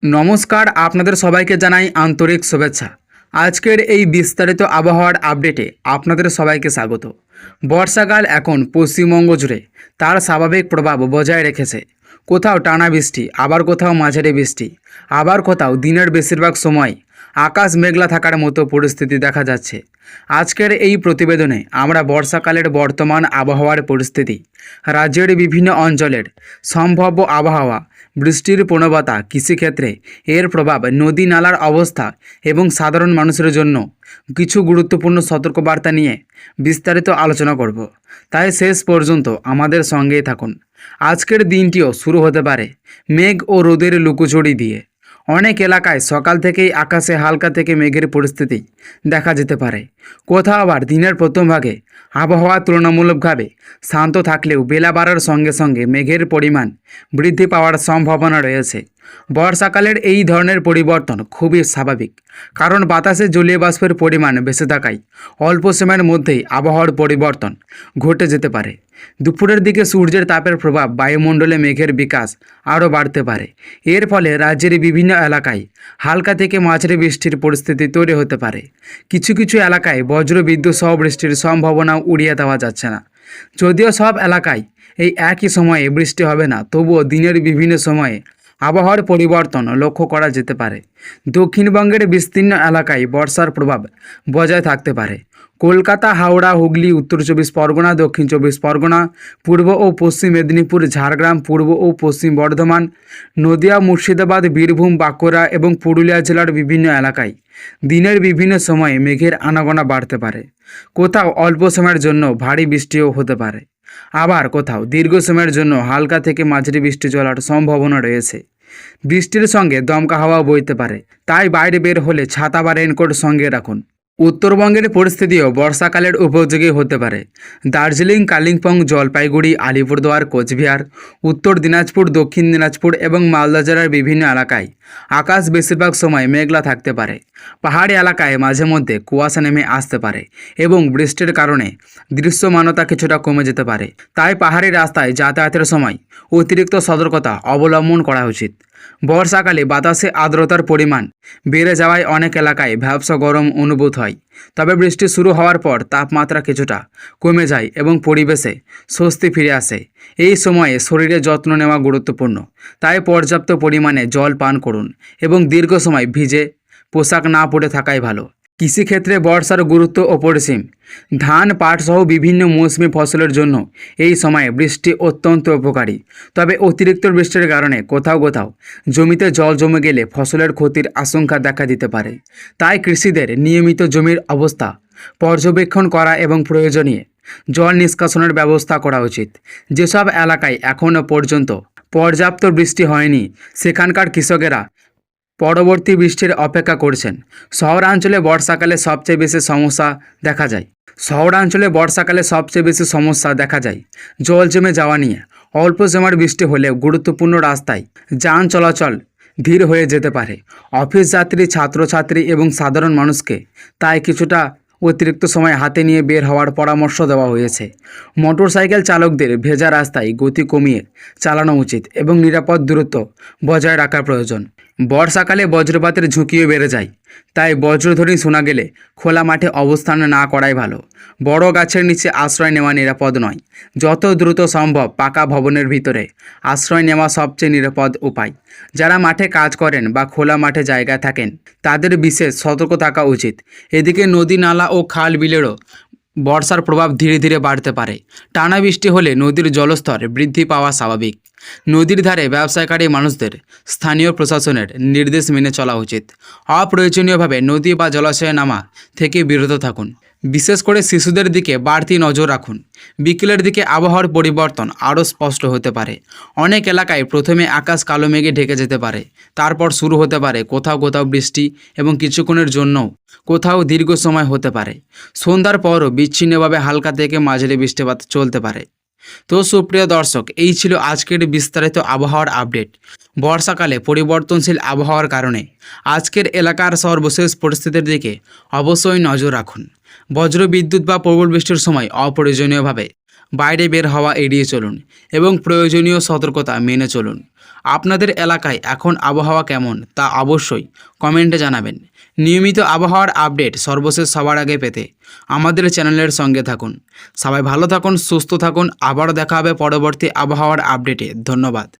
নমস্কার, আপনাদের সবাইকে জানাই আন্তরিক শুভেচ্ছা। আজকের এই বিস্তারিত আবহাওয়ার আপডেটে আপনাদের সবাইকে স্বাগত। বর্ষাকাল এখন পশ্চিমবঙ্গ জুড়ে তার স্বাভাবিক প্রভাব বজায় রেখেছে। কোথাও টানা বৃষ্টি, আবার কোথাও মাঝারি বৃষ্টি, আবার কোথাও দিনের বেশিরভাগ সময় আকাশ মেঘলা থাকার মতো পরিস্থিতি দেখা যাচ্ছে। আজকের এই প্রতিবেদনে আমরা বর্ষাকালের বর্তমান আবহাওয়ার পরিস্থিতি, রাজ্যের বিভিন্ন অঞ্চলের সম্ভাব্য আবহাওয়া, বৃষ্টির প্রবণতা, কৃষিক্ষেত্রে এর প্রভাব, নদী নালার অবস্থা এবং সাধারণ মানুষের জন্য কিছু গুরুত্বপূর্ণ সতর্কবার্তা নিয়ে বিস্তারিত আলোচনা করব। তাই শেষ পর্যন্ত আমাদের সঙ্গেই থাকুন। আজকের দিনটিও শুরু হতে পারে মেঘ ও রোদের লুকোচুরি দিয়ে। অনেক এলাকায় সকাল থেকেই আকাশে হালকা থেকে মেঘের পরিস্থিতি দেখা যেতে পারে। কোথাও আবার দিনের প্রথম ভাগে আবহাওয়া তুলনামূলকভাবে শান্ত থাকলেও বেলা বাড়ার সঙ্গে সঙ্গে মেঘের পরিমাণ বৃদ্ধি পাওয়ার সম্ভাবনা রয়েছে। বর্ষাকালের এই ধরনের পরিবর্তন খুবই স্বাভাবিক, কারণ বাতাসে জলীয় বাষ্পের পরিমাণ বেশি থাকায় অল্প সময়ের মধ্যেই আবহাওয়ার পরিবর্তন ঘটে যেতে পারে। দুপুরের দিকে সূর্যের তাপের প্রভাব বায়ুমণ্ডলে মেঘের বিকাশ আরও বাড়তে পারে। এর ফলে রাজ্যের বিভিন্ন এলাকায় হালকা থেকে মাঝারি বৃষ্টির পরিস্থিতি তৈরি হতে পারে। কিছু কিছু এলাকায় বজ্রবিদ্যুৎ সহ বৃষ্টির সম্ভাবনাও উড়িয়ে দেওয়া যাচ্ছে না। যদিও সব এলাকায় এই একই সময়ে বৃষ্টি হবে না, তবুও দিনের বিভিন্ন সময়ে আবহাওয়ার পরিবর্তন লক্ষ্য করা যেতে পারে। দক্ষিণবঙ্গের বিস্তীর্ণ এলাকায় বর্ষার প্রভাব বজায় থাকতে পারে। কলকাতা, হাওড়া, হুগলি, উত্তর চব্বিশ পরগনা, দক্ষিণ চব্বিশ পরগনা, পূর্ব ও পশ্চিম মেদিনীপুর, ঝাড়গ্রাম, পূর্ব ও পশ্চিম বর্ধমান, নদিয়া, মুর্শিদাবাদ, বীরভূম, বাঁকুড়া এবং পুরুলিয়া জেলার বিভিন্ন এলাকায় দিনের বিভিন্ন সময়ে মেঘের আনাগোনা বাড়তে পারে। কোথাও অল্প সময়ের জন্য ভারী বৃষ্টিও হতে পারে, আবার কোথাও দীর্ঘ সময়ের জন্য হালকা থেকে মাঝারি বৃষ্টি চলার সম্ভাবনা রয়েছে। বৃষ্টির সঙ্গে দমকা হাওয়া বইতে পারে, তাই বাইরে বের হলে ছাতা বা রেনকোট সঙ্গে রাখুন। উত্তরবঙ্গের পরিস্থিতিও বর্ষাকালের উপযোগী হতে পারে। দার্জিলিং, কালিম্পং, জলপাইগুড়ি, আলিপুরদুয়ার, কোচবিহার, উত্তর দিনাজপুর, দক্ষিণ দিনাজপুর এবং মালদা জেলার বিভিন্ন এলাকায় আকাশ বেশিরভাগ সময় মেঘলা থাকতে পারে। পাহাড়ি এলাকায় মাঝে মধ্যে কুয়াশা নেমে আসতে পারে এবং বৃষ্টির কারণে দৃশ্যমানতা কিছুটা কমে যেতে পারে। তাই পাহাড়ি রাস্তায় যাতায়াতের সময় অতিরিক্ত সতর্কতা অবলম্বন করা উচিত। বর্ষাকালে বাতাসে আর্দ্রতার পরিমাণ বেড়ে যাওয়ায় অনেক এলাকায় ভ্যাপসা গরম অনুভূত হয়। তবে বৃষ্টি শুরু হওয়ার পর তাপমাত্রা কিছুটা কমে যায় এবং পরিবেশে স্বস্তি ফিরে আসে। এই সময়ে শরীরের যত্ন নেওয়া গুরুত্বপূর্ণ, তাই পর্যাপ্ত পরিমাণে জল পান করুন এবং দীর্ঘ সময় ভিজে পোশাক না পরে থাকাই ভালো। কৃষিক্ষেত্রে বর্ষার গুরুত্ব অপরিসীম। ধান, পাট সহ বিভিন্ন মৌসুমি ফসলের জন্য এই সময়ে বৃষ্টি অত্যন্ত উপকারী। তবে অতিরিক্ত বৃষ্টির কারণে কোথাও কোথাও জমিতে জল জমে গেলে ফসলের ক্ষতির আশঙ্কা দেখা দিতে পারে। তাই কৃষিদের নিয়মিত জমির অবস্থা পর্যবেক্ষণ করা এবং প্রয়োজনীয় জল নিষ্কাশনের ব্যবস্থা করা উচিত। যেসব এলাকায় এখনও পর্যন্ত পর্যাপ্ত বৃষ্টি হয়নি, সেখানকার কৃষকেরা পরবর্তী বৃষ্টির অপেক্ষা করছেন। শহরাঞ্চলে বর্ষাকালে সবচেয়ে বেশি সমস্যা দেখা যায় জল জমে যাওয়া নিয়ে। অল্প সময়ের বৃষ্টি হলেও গুরুত্বপূর্ণ রাস্তায় যান চলাচল ধীর হয়ে যেতে পারে। অফিস যাত্রী, ছাত্রছাত্রী এবং সাধারণ মানুষকে তাই কিছুটা অতিরিক্ত সময় হাতে নিয়ে বের হওয়ার পরামর্শ দেওয়া হয়েছে। মোটরসাইকেল চালকদের ভেজা রাস্তায় গতি কমিয়ে চালানো উচিত এবং নিরাপদ দূরত্ব বজায় রাখা প্রয়োজন। বর্ষাকালে বজ্রপাতের ঝুঁকিও বেড়ে যায়, তাই বজ্রধ্বনি শোনা গেলে খোলা মাঠে অবস্থান না করাই ভালো। বড় গাছের নিচে আশ্রয় নেওয়া নিরাপদ নয়। যত দ্রুত সম্ভব পাকা ভবনের ভিতরে আশ্রয় নেওয়া সবচেয়ে নিরাপদ উপায়। যারা মাঠে কাজ করেন বা খোলা মাঠে জায়গায় থাকেন, তাদের বিশেষ সতর্ক থাকা উচিত। এদিকে নদী, নালা ও খাল বিলেরও বর্ষার প্রভাব ধীরে ধীরে বাড়তে পারে। টানা বৃষ্টি হলে নদীর জলস্তর বৃদ্ধি পাওয়া স্বাভাবিক। নদীর ধারে ব্যবসায়কারী মানুষদের স্থানীয় প্রশাসনের নির্দেশ মেনে চলা উচিত। অপ্রয়োজনীয়ভাবে নদী বা জলাশয়ে নামা থেকে বিরত থাকুন। বিশেষ করে শিশুদের দিকে বাড়তি নজর রাখুন। বিকেলের দিকে আবহাওয়ার পরিবর্তন আরও স্পষ্ট হতে পারে। অনেক এলাকায় প্রথমে আকাশ কালো মেঘে ঢেকে যেতে পারে, তারপর শুরু হতে পারে কোথাও কোথাও বৃষ্টি এবং কিছুক্ষণের জন্যও কোথাও দীর্ঘ সময় হতে পারে। সন্ধ্যার পরও বিচ্ছিন্নভাবে হালকা থেকে মাঝারি বৃষ্টিপাত চলতে পারে। তো সুপ্রিয় দর্শক, এই ছিল আজকের বিস্তারিত আবহাওয়ার আপডেট। বর্ষাকালে পরিবর্তনশীল আবহাওয়ার কারণে আজকের এলাকার সর্বশেষ পরিস্থিতির দিকে অবশ্যই নজর রাখুন। বজ্রবিদ্যুৎ বা প্রবল বৃষ্টির সময় অপ্রয়োজনীয়ভাবে বাইরে বের হওয়া এড়িয়ে চলুন এবং প্রয়োজনীয় সতর্কতা মেনে চলুন। আপনাদের এলাকায় এখন আবহাওয়া কেমন তা অবশ্যই কমেন্টে জানাবেন। নিয়মিত আবহাওয়ার আপডেট সর্বশেষ সবার আগে পেতে আমাদের চ্যানেলের সঙ্গে থাকুন। সবাই ভালো থাকুন, সুস্থ থাকুন। আবারও দেখা হবে পরবর্তী আবহাওয়ার আপডেটে। ধন্যবাদ।